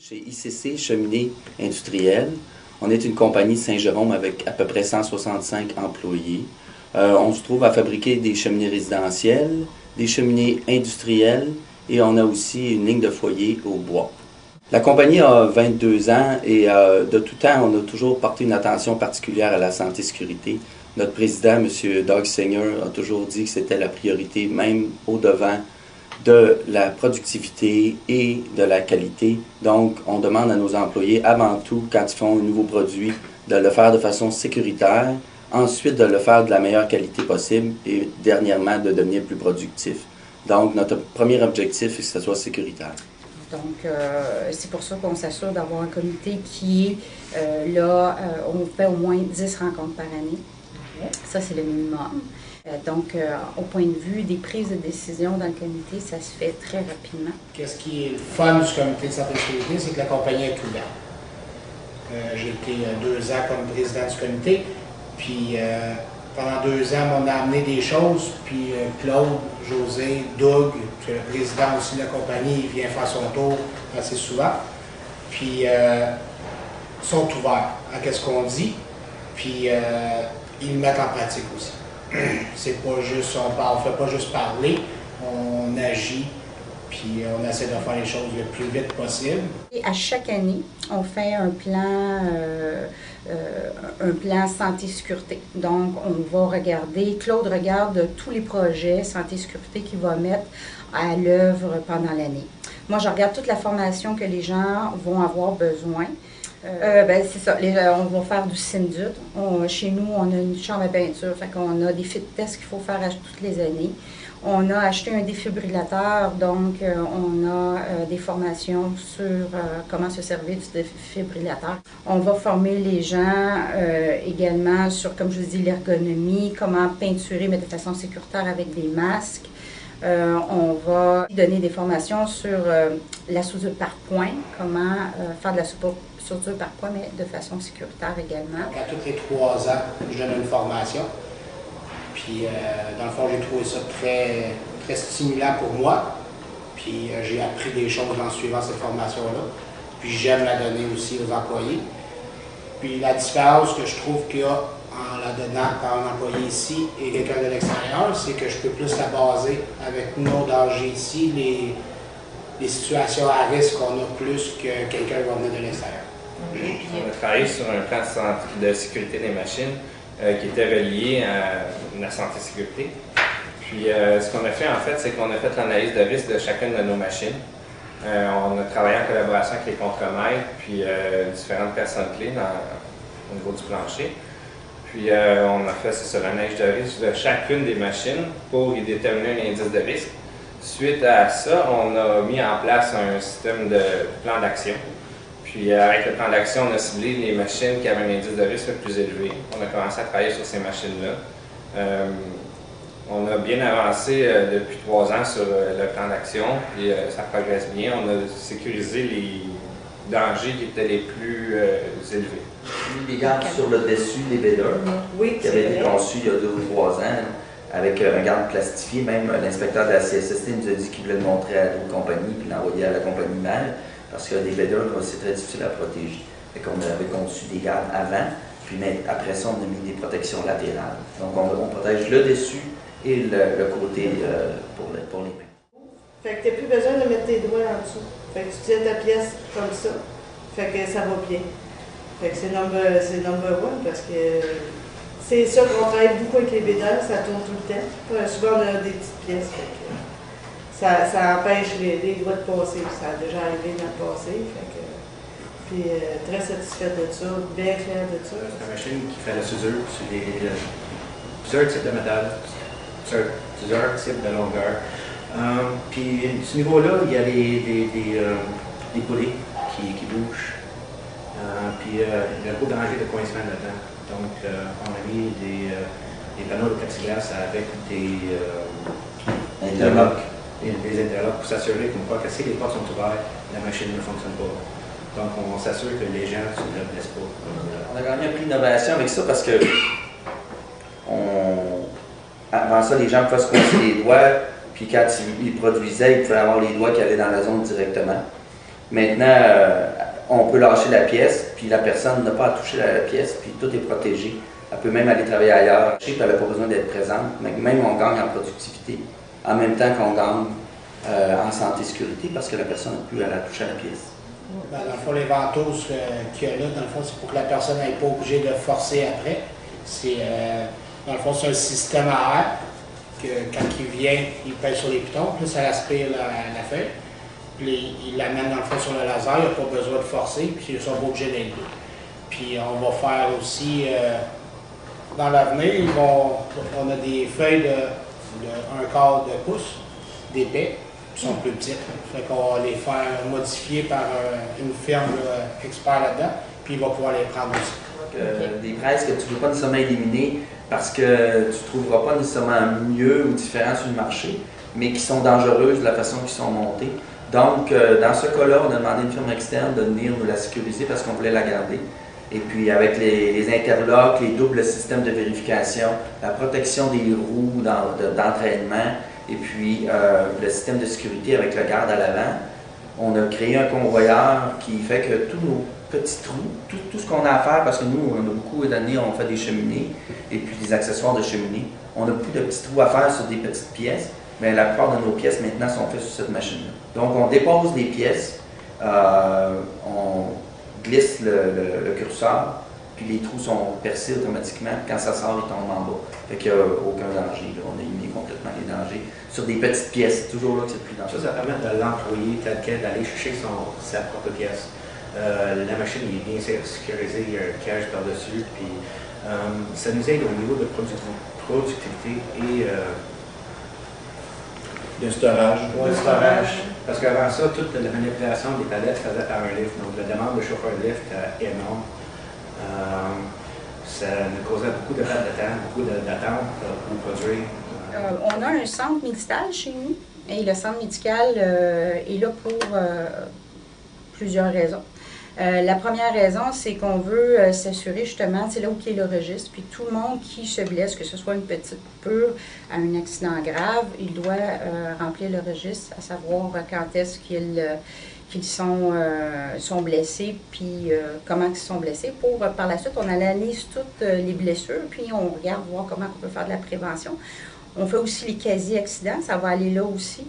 Chez ICC Cheminée Industrielle, on est une compagnie Saint-Jérôme avec à peu près 165 employés. On se trouve à fabriquer des cheminées résidentielles, des cheminées industrielles et on a aussi une ligne de foyer au bois. La compagnie a 22 ans et de tout temps, on a toujours porté une attention particulière à la santé-sécurité. Notre président, M. Doug Seigneur, a toujours dit que c'était la priorité, même au-devant de la productivité et de la qualité. Donc, on demande à nos employés, avant tout, quand ils font un nouveau produit, de le faire de façon sécuritaire, ensuite de le faire de la meilleure qualité possible et dernièrement, de devenir plus productif. Donc, notre premier objectif est que ce soit sécuritaire. Donc, c'est pour ça qu'on s'assure d'avoir un comité qui est là, on fait au moins 10 rencontres par année. Ça, c'est le minimum. Donc, au point de vue des prises de décision dans le comité, ça se fait très rapidement. Qu'est-ce qui est le fun du comité de santé-sécurité, c'est que la compagnie est ouverte. J'ai été 2 ans comme président du comité, puis pendant 2 ans, on a amené des choses, puis Claude, José, Doug, le président aussi de la compagnie, il vient faire son tour assez souvent, puis sont ouverts à ce qu'on dit, puis ils le mettent en pratique aussi. C'est pas juste, on fait pas juste parler, on agit, puis on essaie de faire les choses le plus vite possible. Et à chaque année, on fait un plan santé-sécurité. Donc, on va regarder, Claude regarde tous les projets santé-sécurité qu'il va mettre à l'œuvre pendant l'année. Moi, je regarde toute la formation que les gens vont avoir besoin. C'est ça, on va faire du Syndut. Chez nous, on a une chambre à peinture, fait qu'on a des fit tests qu'il faut faire toutes les années. On a acheté un défibrillateur, donc on a des formations sur comment se servir du défibrillateur. On va former les gens également sur, comme je vous dis, l'ergonomie, comment peinturer, mais de façon sécuritaire avec des masques. On va donner des formations sur la soudure par point, comment faire de la soudure par point, mais de façon sécuritaire également. Donc, à tous les 3 ans, je donne une formation. Puis, dans le fond, j'ai trouvé ça très, très stimulant pour moi. Puis, j'ai appris des choses en suivant cette formation-là. Puis, j'aime la donner aussi aux employés. Puis, la différence que je trouve qu'il y a en la donnant par un employé ici et quelqu'un de l'extérieur, c'est que je peux plus la baser avec nos dangers ici, les situations à risque qu'on a plus que quelqu'un qui va venir de l'extérieur. On a travaillé sur un plan de sécurité des machines qui était relié à la santé-sécurité. Puis ce qu'on a fait en fait, c'est qu'on a fait l'analyse de risque de chacune de nos machines. On a travaillé en collaboration avec les contremaîtres, puis différentes personnes clés au niveau du plancher. Puis on a fait l'analyse de risque de chacune des machines pour y déterminer un indice de risque. Suite à ça, on a mis en place un système de plan d'action. Puis avec le plan d'action, on a ciblé les machines qui avaient un indice de risque le plus élevé. On a commencé à travailler sur ces machines-là. On a bien avancé depuis 3 ans sur le plan d'action, puis ça progresse bien. On a sécurisé les dangers qui étaient les plus élevés. Les gardes sur le dessus des bédeurs, qui avaient été conçus il y a 2 ou 3 ans, avec un garde plastifié. Même l'inspecteur de la CSST nous a dit qu'il voulait le montrer à d'autres compagnies, puis l'envoyer à la compagnie mère, parce que des bédeurs, c'est très difficile à protéger. Fait qu'on avait conçu des gardes avant, puis après ça, on a mis des protections latérales. Donc on protège le dessus et le côté pour les mains. Fait que tu n'as plus besoin de mettre tes doigts en dessous. Fait que tu tiens ta pièce comme ça. Fait que ça va bien. Fait que c'est number one parce que c'est ça qu'on travaille beaucoup avec les bédales, ça tourne tout le temps. Souvent on a des petites pièces. Fait que ça empêche les doigts de passer. Ça a déjà arrivé dans le passé. Fait que, puis très satisfaite de ça, bien fière de ça. C'est une machine qui fait la soudure sur plusieurs types de métal, plusieurs types de longueur. Puis à ce niveau-là, il y a des boulets qui bougent. Puis il y a un gros danger de coincement là-dedans. Donc on a mis des panneaux de plexiglas avec des interlocks pour s'assurer qu'une fois que si les portes sont ouvertes, la machine ne fonctionne pas. Donc on s'assure que les gens ne se blessent pas. On a gagné un prix d'innovation avec ça parce que avant ça, les gens pouvaient se coincer les doigts. Puis quand ils produisaient, ils pouvaient avoir les doigts qui allaient dans la zone directement. Maintenant, on peut lâcher la pièce, puis la personne n'a pas à toucher la pièce, puis tout est protégé. Elle peut même aller travailler ailleurs, puis elle n'a pas besoin d'être présente, mais même on gagne en productivité, en même temps qu'on gagne en santé-sécurité, parce que la personne n'a plus à la toucher à la pièce. Ben, dans le fond, les ventouses qu'il y a là, dans le fond, c'est pour que la personne n'ait pas obligé de forcer après. Dans le fond, c'est un système à air que quand il vient, il pèse sur les pitons, puis ça aspire la feuille. Puis il l'amène dans le fond sur le laser, il n'y a pas besoin de forcer, puis ils ne sont pas obligés d'être deux. Puis on va faire aussi, dans l'avenir, on a des feuilles de 1/4 de pouce d'épaix, qui sont plus petites. Fait qu'on va les faire modifier par une firme expert là-dedans, puis il va pouvoir les prendre aussi. Des presses que tu ne veux pas nécessairement éliminer parce que tu ne trouveras pas nécessairement mieux ou différent sur le marché, mais qui sont dangereuses de la façon qu'ils sont montées. Donc, dans ce cas-là, on a demandé à une firme externe de venir nous la sécuriser parce qu'on voulait la garder. Et puis, avec les interlocks, les doubles systèmes de vérification, la protection des roues d'entraînement, et puis le système de sécurité avec le garde à l'avant, on a créé un convoyeur qui fait que tous nos petits trous, tout ce qu'on a à faire, parce que nous, on a beaucoup d'années, on fait des cheminées et puis des accessoires de cheminée. On n'a plus de petits trous à faire sur des petites pièces, mais la plupart de nos pièces maintenant sont faites sur cette machine-là. Donc on dépose des pièces, on glisse le curseur, puis les trous sont percés automatiquement, puis quand ça sort, ils tombent en bas. Fait qu'il n'y a aucun danger, là. On a éliminé complètement les dangers sur des petites pièces, toujours là que c'est plus dangereux. Ça permet de l'employé tel quel d'aller chercher sa propre pièce. La machine est bien sécurisée, il y a un cache par-dessus, puis ça nous aide au niveau de productivité et de storage. de storage. Parce qu'avant ça, toute la manipulation des palettes se faisait par un lift, donc la demande de chauffeur-lift est énorme. Ça nous causait beaucoup de perte de temps, beaucoup d'attente pour produire. On a un centre médical chez nous et le centre médical est là pour plusieurs raisons. La première raison, c'est qu'on veut s'assurer justement, c'est là où est le registre, puis tout le monde qui se blesse, que ce soit une petite coupure, à un accident grave, il doit remplir le registre, à savoir quand est-ce qu'ils sont blessés, puis comment ils sont blessés, pour par la suite, on analyse toutes les blessures, puis on regarde voir comment on peut faire de la prévention. On fait aussi les quasi-accidents, ça va aller là aussi.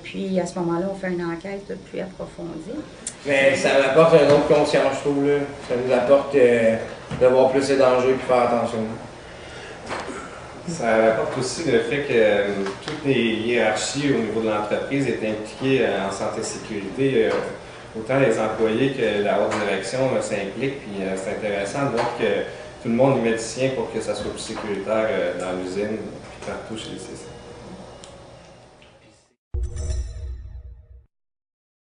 Puis à ce moment-là, on fait une enquête plus approfondie. Mais ça apporte une autre conscience, je trouve. Là. Ça nous apporte de voir plus les dangers et faire attention. Ça apporte aussi le fait que toutes les hiérarchies au niveau de l'entreprise est impliquées en santé-sécurité. Autant les employés que la haute direction s'impliquent. Puis c'est intéressant de voir que tout le monde est médecin pour que ça soit plus sécuritaire dans l'usine et partout chez les CC.